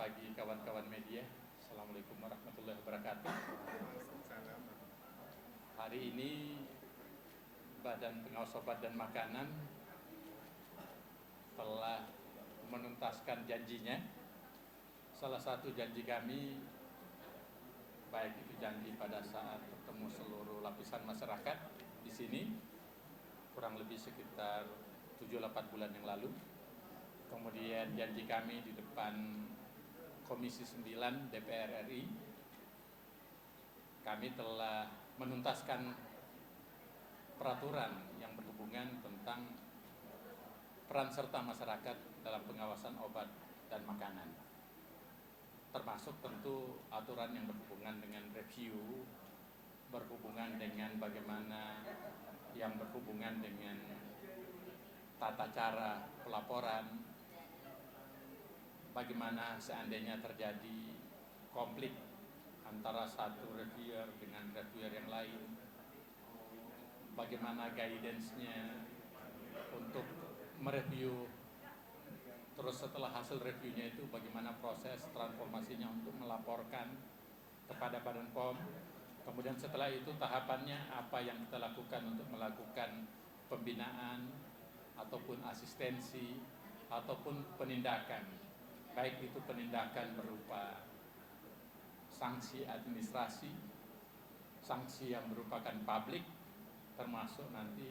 pagi kawan-kawan media. Assalamualaikum warahmatullahi wabarakatuh. Hari ini Badan Pengawas Obat dan Makanan telah menuntaskan janjinya. Salah satu janji kami, baik itu janji pada saat bertemu seluruh lapisan masyarakat di sini, kurang lebih sekitar 7-8 bulan yang lalu. Kemudian janji kami di depan Komisi 9 DPR RI, kami telah menuntaskan peraturan yang berhubungan tentang peran serta masyarakat dalam pengawasan obat dan makanan. Termasuk tentu aturan yang berhubungan dengan review, berhubungan dengan bagaimana yang berhubungan dengan tata cara pelaporan, bagaimana seandainya terjadi konflik antara satu reviewer dengan reviewer yang lain, bagaimana guidance-nya untuk mereview, terus setelah hasil reviewnya itu bagaimana proses transformasinya untuk melaporkan kepada Badan POM. Kemudian setelah itu tahapannya apa yang kita lakukan untuk melakukan pembinaan ataupun asistensi ataupun penindakan, baik itu penindakan berupa sanksi administrasi, sanksi yang merupakan publik, termasuk nanti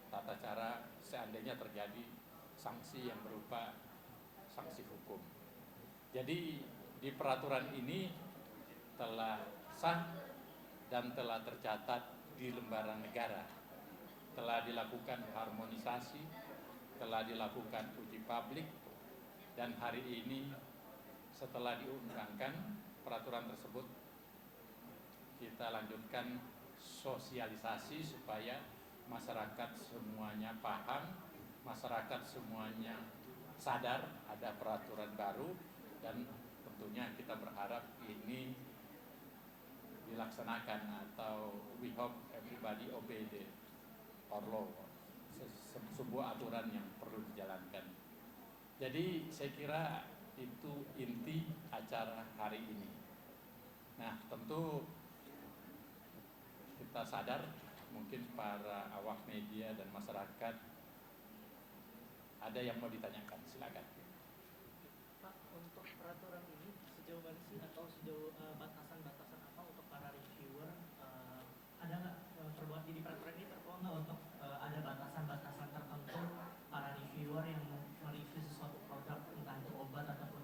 tata cara seandainya terjadi sanksi yang berupa sanksi hukum. Jadi di peraturan ini telah sah dan telah tercatat di lembaran negara, telah dilakukan harmonisasi, telah dilakukan uji publik, dan hari ini setelah diundangkan peraturan tersebut, kita lanjutkan sosialisasi supaya masyarakat semuanya paham, masyarakat semuanya sadar ada peraturan baru, dan tentunya kita berharap ini dilaksanakan, atau we hope everybody obey the law, sebuah aturan yang perlu dijalankan. Jadi saya kira itu inti acara hari ini. Nah, tentu kita sadar mungkin para awak media dan masyarakat ada yang mau ditanyakan, silakan. Pak, untuk peraturan ini sejauh mana sih, atau sejauh batasan-batasan apa untuk para reviewer? Ada nggak di peraturan ini tertuang nggak untuk ada batasan-batasan tertentu para reviewer yang mereview sesuatu produk, entah itu obat ataupun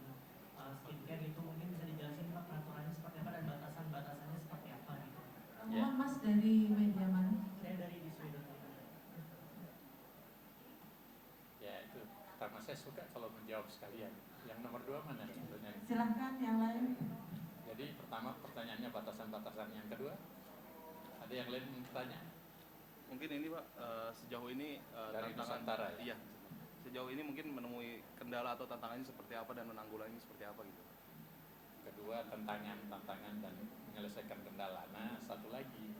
skincare gitu? Mungkin bisa dijelasin Pak peraturannya seperti apa dan batasan-batasannya seperti apa gitu? Mohon Mas dari media mana? Saya dari Diswedot. Ya, itu pertama saya suka kalau menjawab sekalian. Yang nomor 2 mana contohnya? Silahkan yang lain. Jadi pertama pertanyaannya batasan-batasan, yang kedua ada yang lain bertanya? Mungkin ini Pak, sejauh ini Dari Nusantara ya? Iya, sejauh ini mungkin menemui kendala atau tantangannya seperti apa dan menanggulanginya seperti apa gitu. Kedua tantangan dan menyelesaikan kendala. Nah, satu lagi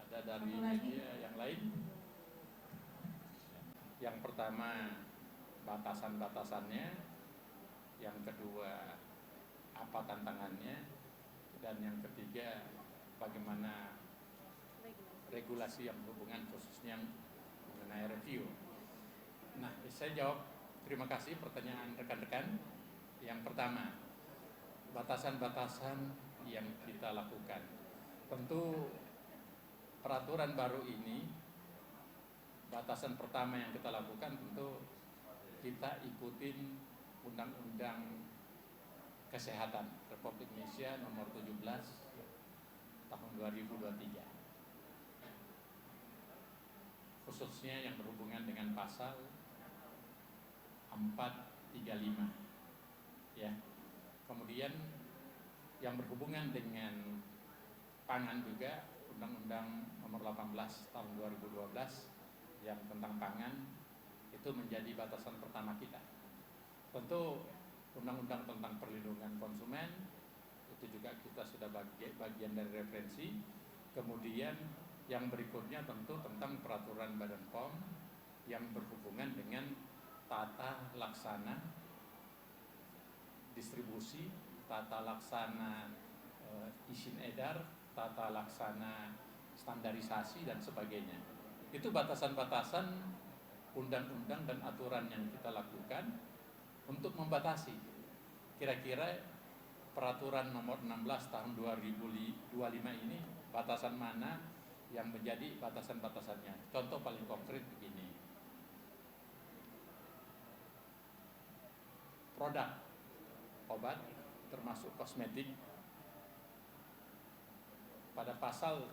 ada dari media yang lain. Yang pertama batasan-batasannya, yang kedua apa tantangannya, dan yang ketiga bagaimana regulasi yang berhubungan khususnya mengenai review. Nah, saya jawab. Terima kasih pertanyaan rekan-rekan. Yang pertama, batasan-batasan yang kita lakukan. Tentu peraturan baru ini, batasan pertama yang kita lakukan tentu kita ikutin Undang-Undang Kesehatan Republik Indonesia nomor 17 tahun 2023. Khususnya yang berhubungan dengan pasal 435. Ya. Kemudian yang berhubungan dengan pangan juga Undang-Undang nomor 18 tahun 2012 yang tentang pangan, itu menjadi batasan pertama kita. Tentu Undang-Undang tentang perlindungan konsumen itu juga kita sudah bagian dari referensi. Kemudian yang berikutnya tentu tentang peraturan Badan POM yang berhubungan dengan tata laksana distribusi, tata laksana izin edar, tata laksana standarisasi dan sebagainya. Itu batasan-batasan undang-undang dan aturan yang kita lakukan untuk membatasi kira-kira peraturan nomor 16 tahun 2025 ini batasan mana yang menjadi batasan-batasannya. Contoh paling konkret begini. Produk obat termasuk kosmetik pada pasal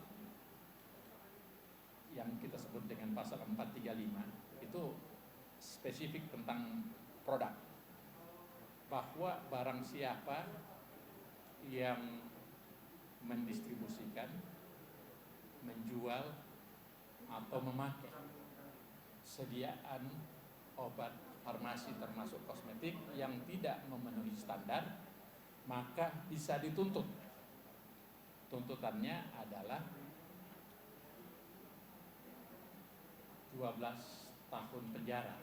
yang kita sebut dengan pasal 435 itu spesifik tentang produk, bahwa barang siapa yang mendistribusikan, menjual atau memakai sediaan obat farmasi termasuk kosmetik yang tidak memenuhi standar, maka bisa dituntut. Tuntutannya adalah 12 tahun penjara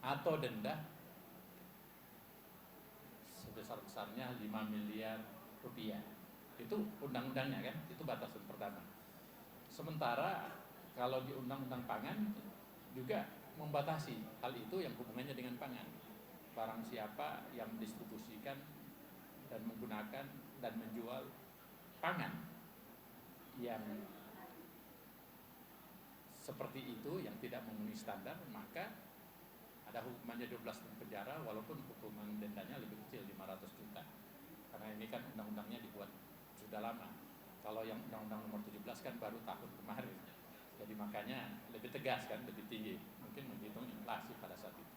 atau denda sebesar-besarnya 5 miliar rupiah. Itu undang-undangnya kan, itu batasan pertama. Sementara kalau di undang-undang pangan juga membatasi hal itu yang hubungannya dengan pangan. Barang siapa yang mendistribusikan dan menggunakan dan menjual pangan yang seperti itu, yang tidak memenuhi standar, maka ada hukumannya 12 tahun penjara, walaupun hukuman dendanya lebih kecil, 500 juta. Karena ini kan undang-undangnya dibuat sudah lama. Kalau yang undang-undang nomor 17 kan baru tahun kemarin. Jadi makanya lebih tegas kan, lebih tinggi. Mungkin menghitung inflasi pada saat itu.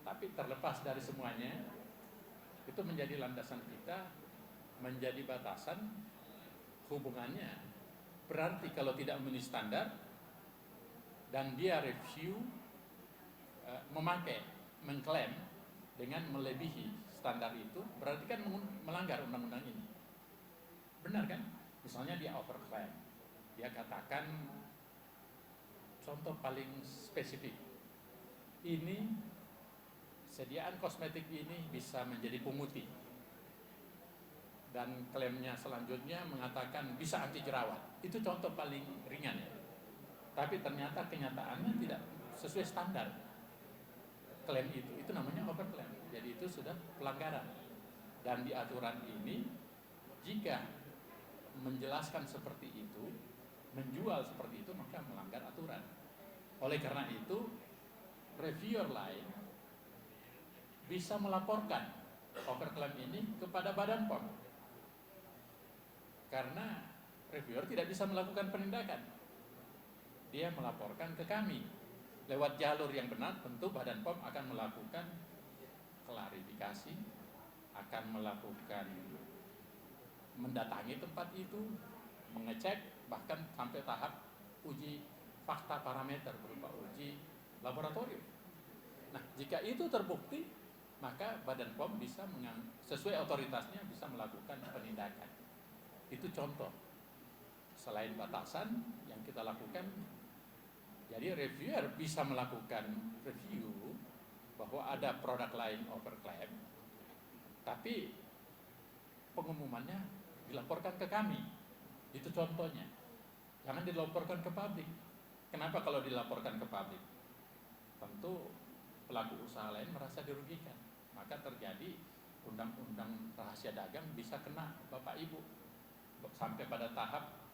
Tapi terlepas dari semuanya, itu menjadi landasan kita, menjadi batasan hubungannya. Berarti kalau tidak memenuhi standar dan dia review, memakai, mengklaim dengan melebihi standar itu, berarti kan melanggar undang-undang ini. Benar kan? Misalnya dia overclaim, dia katakan, contoh paling spesifik, ini sediaan kosmetik ini bisa menjadi pemutih, dan klaimnya selanjutnya mengatakan bisa anti jerawat. Itu contoh paling ringan ya. Tapi ternyata kenyataannya tidak sesuai standar. Klaim itu namanya overclaim. Jadi itu sudah pelanggaran. Dan di aturan ini, jika menjelaskan seperti itu, menjual seperti itu, maka melanggar aturan. Oleh karena itu, reviewer lain bisa melaporkan overclaim ini kepada Badan POM. Karena reviewer tidak bisa melakukan penindakan. Dia melaporkan ke kami. Lewat jalur yang benar, tentu Badan POM akan melakukan klarifikasi, akan melakukan mendatangi tempat itu, mengecek, bahkan sampai tahap uji fakta parameter berupa uji laboratorium. Nah, jika itu terbukti, maka Badan POM bisa sesuai otoritasnya bisa melakukan penindakan. Itu contoh. Selain batasan yang kita lakukan, jadi reviewer bisa melakukan review bahwa ada produk lain overclaim, tapi pengumumannya dilaporkan ke kami. Itu contohnya. Jangan dilaporkan ke publik. Kenapa kalau dilaporkan ke publik? Tentu pelaku usaha lain merasa dirugikan. Maka terjadi undang-undang rahasia dagang bisa kena Bapak Ibu, sampai pada tahap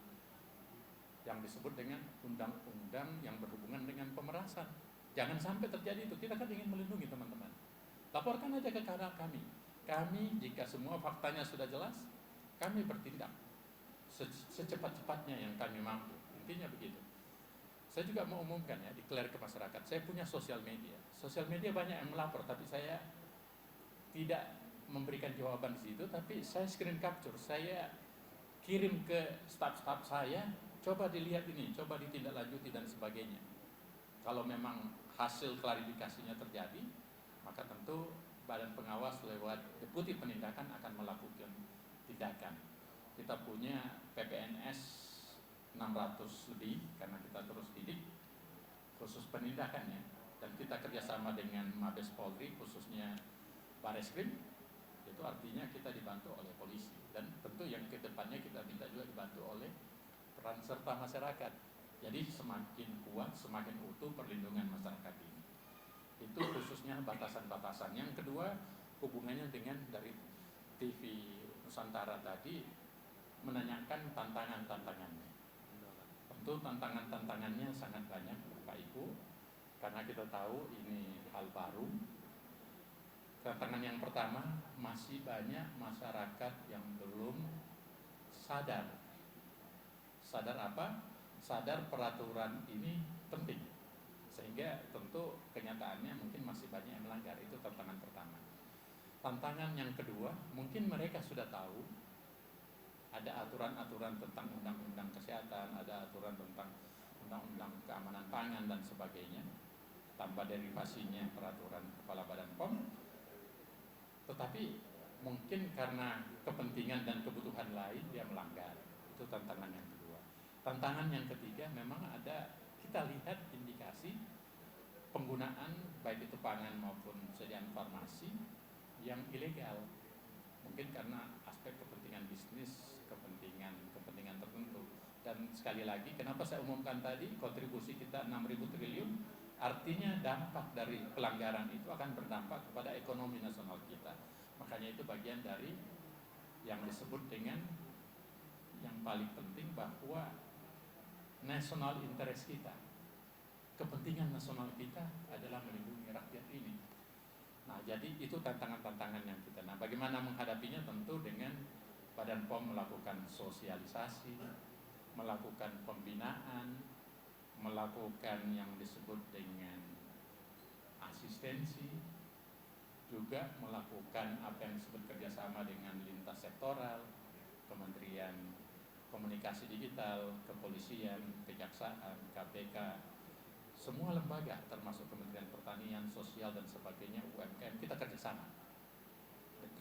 yang disebut dengan undang-undang yang berhubungan dengan pemerasan. Jangan sampai terjadi itu. Kita kan ingin melindungi teman-teman. Laporkan aja ke kami. Kami jika semua faktanya sudah jelas, kami bertindak secepat-cepatnya yang kami mampu. Intinya begitu. Saya juga mau umumkan ya, declare ke masyarakat. Saya punya sosial media. Sosial media banyak yang melapor, tapi saya tidak memberikan jawaban di situ, tapi saya screen capture, saya kirim ke staf-staf saya, coba dilihat ini, coba ditindaklanjuti dan sebagainya. Kalau memang hasil klarifikasinya terjadi, maka tentu Badan Pengawas lewat Deputi Penindakan akan melakukan tindakan. Kita punya PPNS 600 lebih, karena kita terus didik khusus penindakannya, dan kita kerjasama dengan Mabes Polri, khususnya Bareskrim, itu artinya kita dibantu oleh polisi. Dan tentu yang kedepannya kita minta juga dibantu oleh peran serta masyarakat. Jadi semakin kuat, semakin utuh perlindungan masyarakat ini. Itu khususnya batasan-batasan. Yang kedua, hubungannya dengan dari TV Nusantara tadi menanyakan tantangan-tantangannya. Tentu tantangan-tantangannya sangat banyak Bapak Ibu, karena kita tahu ini hal baru. Tantangan yang pertama, masih banyak masyarakat yang belum sadar. Sadar apa? Sadar peraturan ini penting. Sehingga tentu kenyataannya mungkin masih banyak yang melanggar. Itu tantangan pertama. Tantangan yang kedua, mungkin mereka sudah tahu ada aturan-aturan tentang undang-undang kesehatan, ada aturan tentang undang-undang keamanan pangan dan sebagainya, tanpa derivasinya peraturan Kepala Badan POM. Tetapi mungkin karena kepentingan dan kebutuhan lain dia melanggar. Itu tantangan yang kedua. Tantangan yang ketiga, memang ada, kita lihat indikasi penggunaan baik itu pangan maupun sediaan farmasi yang ilegal. Mungkin karena aspek kepentingan bisnis, kepentingan tertentu. Dan sekali lagi, kenapa saya umumkan tadi kontribusi kita 6.000 triliun, artinya dampak dari pelanggaran itu akan berdampak kepada ekonomi nasional kita. Makanya itu bagian dari yang disebut dengan yang paling penting, bahwa national interest kita, kepentingan nasional kita adalah melindungi rakyat ini. Nah, jadi itu tantangan-tantangan yang kita. Nah, bagaimana menghadapinya? Tentu dengan Badan POM melakukan sosialisasi, melakukan pembinaan, melakukan yang disebut dengan asistensi, juga melakukan apa yang disebut kerjasama dengan lintas sektoral, Kementerian Komunikasi Digital, Kepolisian, Kejaksaan, KPK, semua lembaga termasuk Kementerian Pertanian, Sosial dan sebagainya, UMKM, kita kerjasama,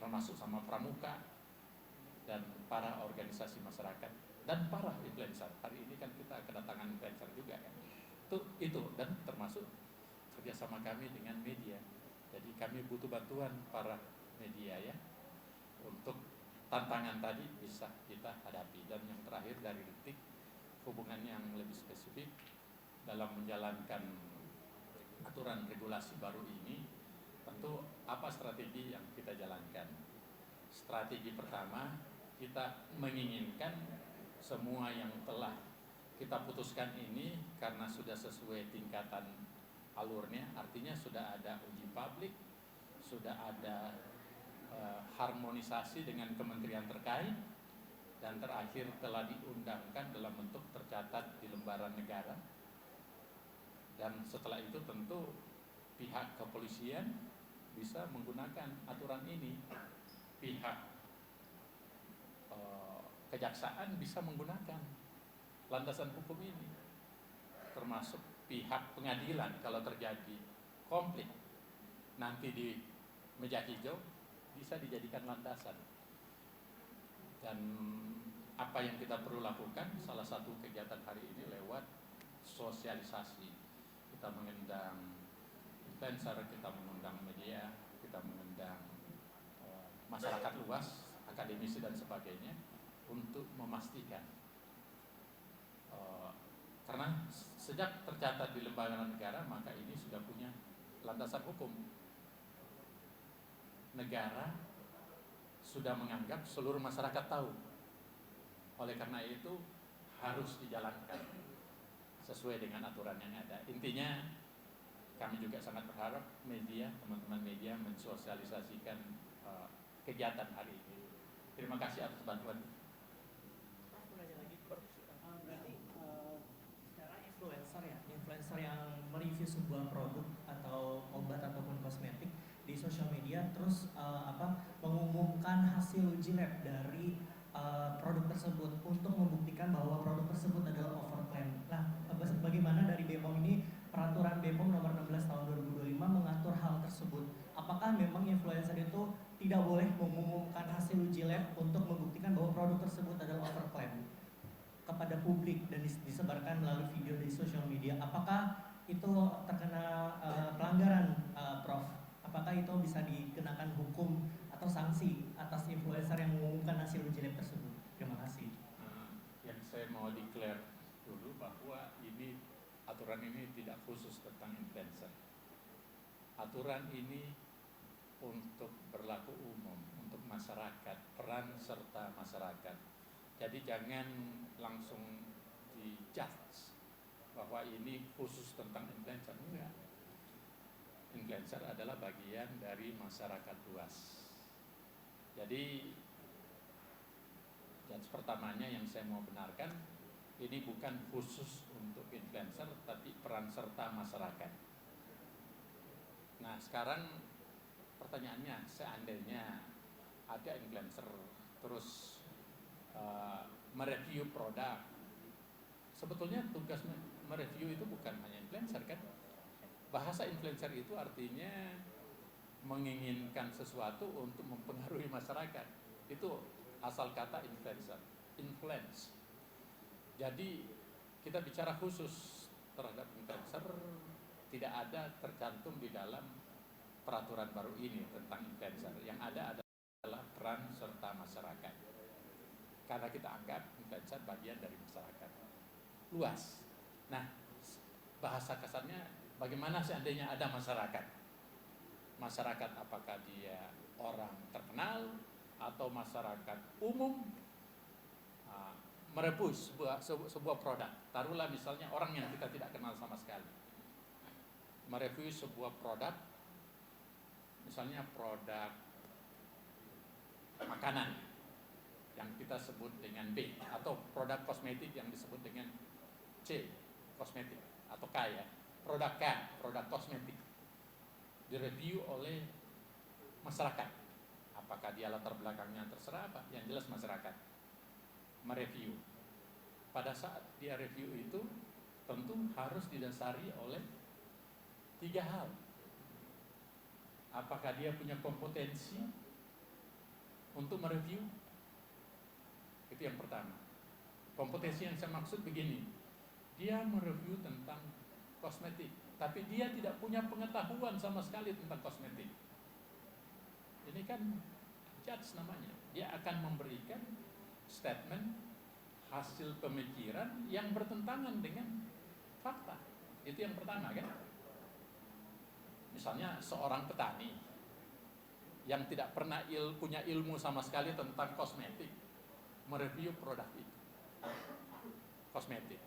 termasuk sama Pramuka dan para organisasi masyarakat dan para influencer. Hari ini kan kita kedatangan influencer juga kan. Itu dan termasuk kerjasama kami dengan media. Jadi kami butuh bantuan para media ya untuk tantangan tadi bisa kita hadapi. Dan yang terakhir dari Detik, hubungan yang lebih spesifik dalam menjalankan aturan regulasi baru ini, tentu apa strategi yang kita jalankan. Strategi pertama, kita menginginkan semua yang telah kita putuskan ini karena sudah sesuai tingkatan alurnya, artinya sudah ada uji publik, sudah ada harmonisasi dengan kementerian terkait, dan terakhir telah diundangkan dalam bentuk tercatat di lembaran negara. Dan setelah itu tentu pihak kepolisian bisa menggunakan aturan ini, pihak kejaksaan bisa menggunakan landasan hukum ini, termasuk pihak pengadilan kalau terjadi konflik nanti di meja hijau bisa dijadikan landasan. Dan apa yang kita perlu lakukan, salah satu kegiatan hari ini lewat sosialisasi. Kita mengundang influencer, kita mengundang media, kita mengundang masyarakat luas, akademisi dan sebagainya, untuk memastikan karena sejak tercatat di lembaga negara, maka ini sudah punya landasan hukum. Negara sudah menganggap seluruh masyarakat tahu. Oleh karena itu harus dijalankan sesuai dengan aturan yang ada. Intinya kami juga sangat berharap media, teman-teman media mensosialisasikan kegiatan hari ini. Terima kasih atas bantuan. Berarti secara influencer yang mereview sebuah produk atau obat ataupun kosmetik di sosial media, terus mengumumkan hasil uji lab dari produk tersebut untuk membuktikan bahwa produk tersebut adalah overclaim. Nah, bagaimana dari BPOM ini, peraturan BPOM nomor 16 tahun 2025 mengatur hal tersebut? Apakah memang influencer itu tidak boleh mengumumkan hasil uji lab untuk membuktikan bahwa produk tersebut adalah overclaim kepada publik dan disebarkan melalui video di sosial media? Apakah itu terkena pelanggaran, Prof? Apakah itu bisa dikenakan dikenakan hukum atau sanksi atas influencer yang mengumumkan hasil uji lab tersebut? Terima kasih. Yang saya mau declare dulu bahwa ini aturan ini tidak khusus tentang influencer. Aturan ini untuk berlaku umum, untuk masyarakat, peran serta masyarakat. Jadi jangan langsung dijudge bahwa ini khusus tentang influencer. Enggak. Influencer adalah bagian dari masyarakat luas. Jadi judge pertamanya yang saya mau benarkan, ini bukan khusus untuk influencer, tapi peran serta masyarakat. Nah sekarang pertanyaannya, seandainya ada influencer terus mereview produk, sebetulnya tugas mereview itu bukan hanya influencer kan? Bahasa influencer itu artinya menginginkan sesuatu untuk mempengaruhi masyarakat. Itu asal kata influencer, influence. Jadi kita bicara khusus terhadap influencer, tidak ada tercantum di dalam peraturan baru ini tentang influencer. Yang ada adalah peran serta masyarakat. Karena kita anggap influencer bagian dari masyarakat luas. Nah, bahasa kasarnya bagaimana seandainya ada masyarakat? Masyarakat apakah dia orang terkenal atau masyarakat umum mereview sebuah produk. Taruhlah misalnya orang yang kita tidak kenal sama sekali mereview sebuah produk, misalnya produk makanan yang kita sebut dengan B, atau produk kosmetik yang disebut dengan C, kosmetik, atau K ya, produk K, produk kosmetik, direview oleh masyarakat. Apakah dia latar belakangnya terserah apa, yang jelas masyarakat mereview. Pada saat dia review itu tentu harus didasari oleh 3 hal. Apakah dia punya kompetensi untuk mereview? Itu yang pertama. Kompetensi yang saya maksud begini, dia mereview tentang kosmetik, tapi dia tidak punya pengetahuan sama sekali tentang kosmetik. Ini kan judge namanya. Dia akan memberikan statement hasil pemikiran yang bertentangan dengan fakta. Itu yang pertama kan. Misalnya seorang petani yang tidak pernah punya ilmu sama sekali tentang kosmetik mereview produk itu, kosmetik.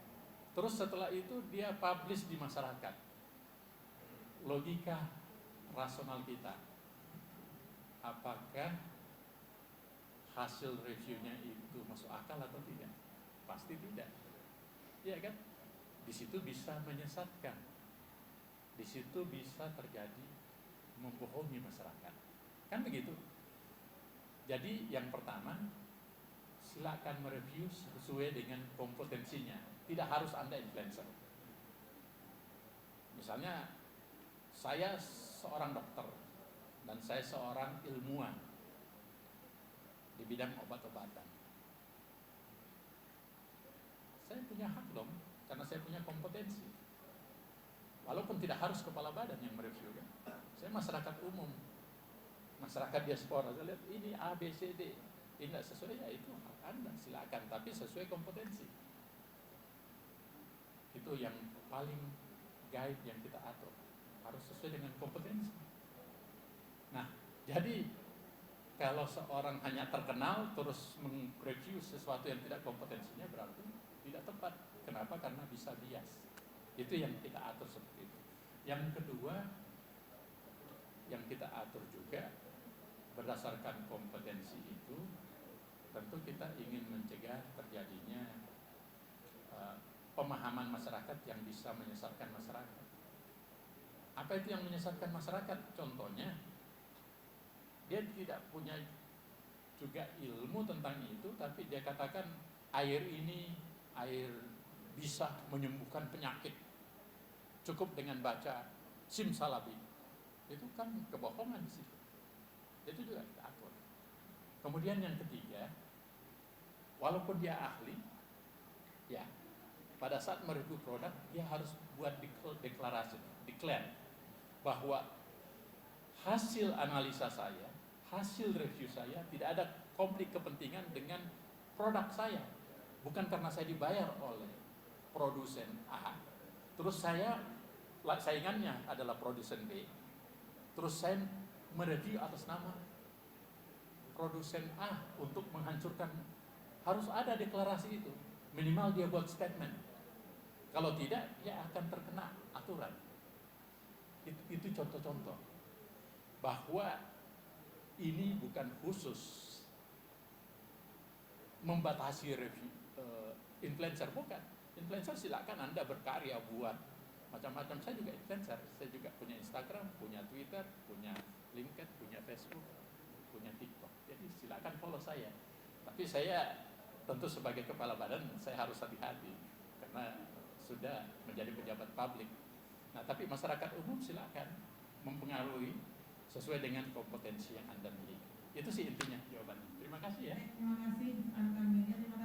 Terus setelah itu dia publish di masyarakat. Logika rasional kita, apakah hasil reviewnya itu masuk akal atau tidak? Pasti tidak. Iya kan? Di situ bisa menyesatkan. Di situ bisa terjadi membohongi masyarakat. Kan begitu? Jadi yang pertama, silakan mereview sesuai dengan kompetensinya. Tidak harus Anda influencer. Misalnya saya seorang dokter dan saya seorang ilmuwan di bidang obat-obatan. Saya punya hak dong, karena saya punya kompetensi. Walaupun tidak harus kepala badan yang mereview kan. Saya masyarakat umum, masyarakat diaspora. Saya lihat ini A, B, C, D. Ini tidak sesuai, ya itu hak Anda, silakan. Tapi sesuai kompetensi. Itu yang paling guide yang kita atur. Harus sesuai dengan kompetensi. Nah, jadi kalau seorang hanya terkenal terus mereview sesuatu yang tidak kompetensinya, berarti tidak tepat. Kenapa? Karena bisa bias. Itu yang kita atur seperti itu. Yang kedua, yang kita atur juga berdasarkan kompetensi itu, tentu kita ingin mencegah terjadinya pemahaman masyarakat yang bisa menyesatkan masyarakat. Apa itu yang menyesatkan masyarakat? Contohnya, dia tidak punya juga ilmu tentang itu, tapi dia katakan air ini air bisa menyembuhkan penyakit, cukup dengan baca simsalabim. Itu kan kebohongan di situ. Itu juga kita atur. Kemudian yang ketiga, walaupun dia ahli, ya pada saat mereview produk dia harus buat deklarasi, declare bahwa hasil analisa saya, hasil review saya, tidak ada konflik kepentingan dengan produk saya. Bukan karena saya dibayar oleh produsen A, terus saingannya adalah produsen B, terus saya mereview atas nama produsen A untuk menghancurkan. Harus ada deklarasi itu, minimal dia buat statement. Kalau tidak, dia akan terkena aturan. Itu contoh-contoh bahwa ini bukan khusus membatasi review influencer, bukan. Influencer silakan Anda berkarya, buat macam-macam. Saya juga influencer, saya juga punya Instagram, punya Twitter, punya LinkedIn, punya Facebook, punya TikTok. Jadi silakan follow saya. Tapi saya tentu sebagai kepala badan saya harus hati-hati karena sudah menjadi pejabat publik. Nah, tapi masyarakat umum silakan mempengaruhi sesuai dengan kompetensi yang Anda miliki. Itu sih intinya jawabannya. Terima kasih ya. Terima kasih Kang Media.